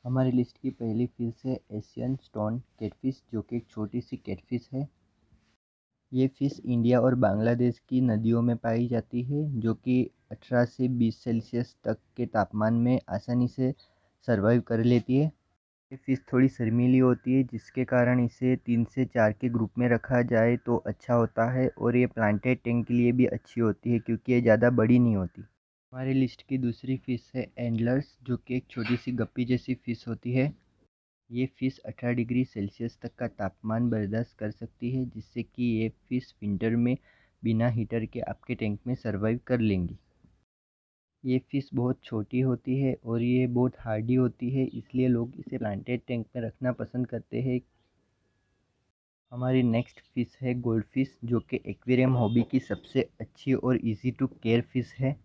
हमारी लिस्ट की पहली फिश है एशियन स्टोन कैटफिश, जो कि एक छोटी सी कैटफिश है। ये फ़िश इंडिया और बांग्लादेश की नदियों में पाई जाती है, जो कि 18 से 20 सेल्सियस तक के तापमान में आसानी से सर्वाइव कर लेती है। ये फ़िश थोड़ी शर्मीली होती है, जिसके कारण इसे 3 से 4 के ग्रुप में रखा जाए तो अच्छा होता है, और ये प्लांटेड टैंक के लिए भी अच्छी होती है क्योंकि ये ज़्यादा बड़ी नहीं होती। हमारी लिस्ट की दूसरी फ़िश है एंडलर्स, जो कि एक छोटी सी गप्पी जैसी फ़िश होती है। ये फ़िश 18 डिग्री सेल्सियस तक का तापमान बर्दाश्त कर सकती है, जिससे कि ये फ़िश विंटर में बिना हीटर के आपके टैंक में सर्वाइव कर लेंगी। ये फ़िश बहुत छोटी होती है और ये बहुत हार्डी होती है, इसलिए लोग इसे प्लांटेड टैंक में रखना पसंद करते हैं। हमारी नेक्स्ट फ़िश है गोल्ड फिश, जो कि एक्वेरियम हॉबी की सबसे अच्छी और इजी टू केयर फ़िश है।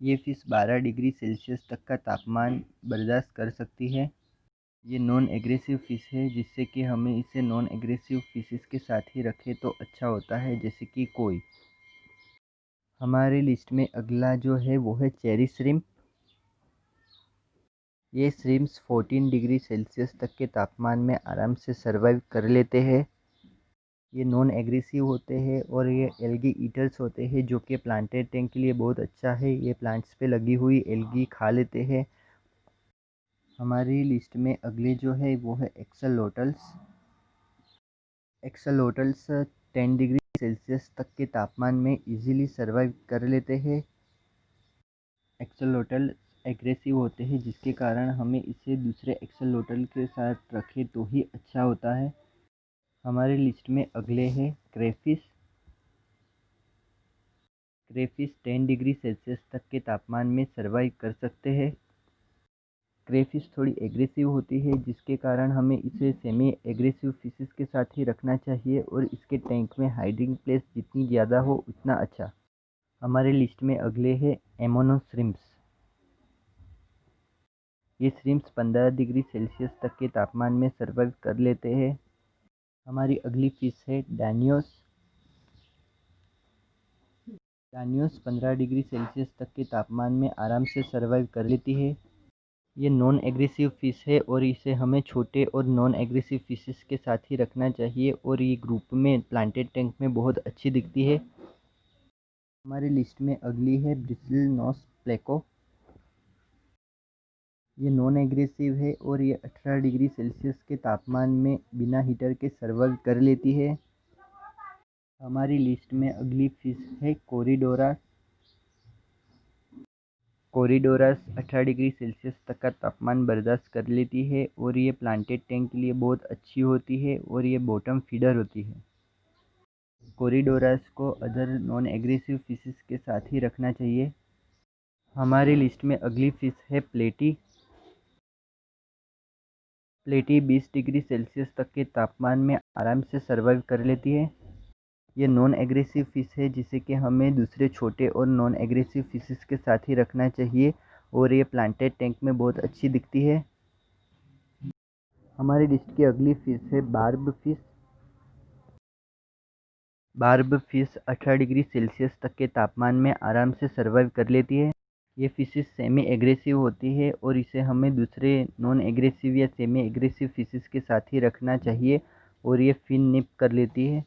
ये फ़िश 12 डिग्री सेल्सियस तक का तापमान बर्दाश्त कर सकती है। ये नॉन एग्रेसिव फ़िश है, जिससे कि हमें इसे नॉन एग्रेसिव फिशेस के साथ ही रखें तो अच्छा होता है, जैसे कि कोई। हमारी लिस्ट में अगला जो है वो है चेरी श्रिम्प। ये श्रिम्प्स 14 डिग्री सेल्सियस तक के तापमान में आराम से सर्वाइव कर लेते हैं। ये नॉन एग्रेसिव होते हैं और ये एल्गी ईटर्स होते हैं, जो कि प्लांटेड टैंक के लिए बहुत अच्छा है। ये प्लांट्स पे लगी हुई एल्गी खा लेते हैं। हमारी लिस्ट में अगले जो है वो है एक्सलोटल्स। एक्सलोटल्स 10 डिग्री सेल्सियस तक के तापमान में इजीली सर्वाइव कर लेते हैं। एक्सलोटल एग्रेसिव होते हैं, जिसके कारण हमें इसे दूसरे एक्सलोटल के साथ रखें तो ही अच्छा होता है। हमारी लिस्ट में अगले हैं क्रेफिश। क्रेफिश 10 डिग्री सेल्सियस तक के तापमान में सर्वाइव कर सकते हैं। क्रेफिश थोड़ी एग्रेसिव होती है, जिसके कारण हमें इसे सेमी एग्रेसिव फिशेस के साथ ही रखना चाहिए, और इसके टैंक में हाइडिंग प्लेस जितनी ज़्यादा हो उतना अच्छा। हमारे लिस्ट में अगले हैं एमोनो श्रिम्प्स। ये श्रिम्प्स 15 डिग्री सेल्सियस तक के तापमान में सर्वाइव कर लेते हैं। हमारी अगली फिश है डानियोस। डानियोस 15 डिग्री सेल्सियस तक के तापमान में आराम से सर्वाइव कर लेती है। ये नॉन एग्रेसिव फ़िश है और इसे हमें छोटे और नॉन एग्रेसिव फिशेस के साथ ही रखना चाहिए, और ये ग्रुप में प्लांटेड टैंक में बहुत अच्छी दिखती है। हमारी लिस्ट में अगली है ब्रिस्टल नोज प्लेको। ये नॉन एग्रेसिव है और ये 18 डिग्री सेल्सियस के तापमान में बिना हीटर के सर्वाइव कर लेती है। हमारी लिस्ट में अगली फ़िश है कोरिडोरास। कोरिडोरस 18 डिग्री सेल्सियस तक का तापमान बर्दाश्त कर लेती है, और ये प्लांटेड टैंक के लिए बहुत अच्छी होती है, और ये बॉटम फीडर होती है। कोरिडोरस को अदर नॉन एग्रेसिव फिशेस के साथ ही रखना चाहिए। हमारी लिस्ट में अगली फ़िश है प्लेटी। प्लेटी 20 डिग्री सेल्सियस तक के तापमान में आराम से सर्वाइव कर लेती है। ये नॉन एग्रेसिव फ़िश है, जिसे कि हमें दूसरे छोटे और नॉन एग्रेसिव फिशेस के साथ ही रखना चाहिए, और ये प्लांटेड टैंक में बहुत अच्छी दिखती है। हमारी लिस्ट की अगली फ़िश है barb fish. Barb fish 18 degree Celsius तक के तापमान में आराम से सर्वाइव कर लेती है। ये फिशेस सेमी एग्रेसिव होती है, और इसे हमें दूसरे नॉन एग्रेसिव या सेमी एग्रेसिव फिशेस के साथ ही रखना चाहिए, और ये फिन निप कर लेती है।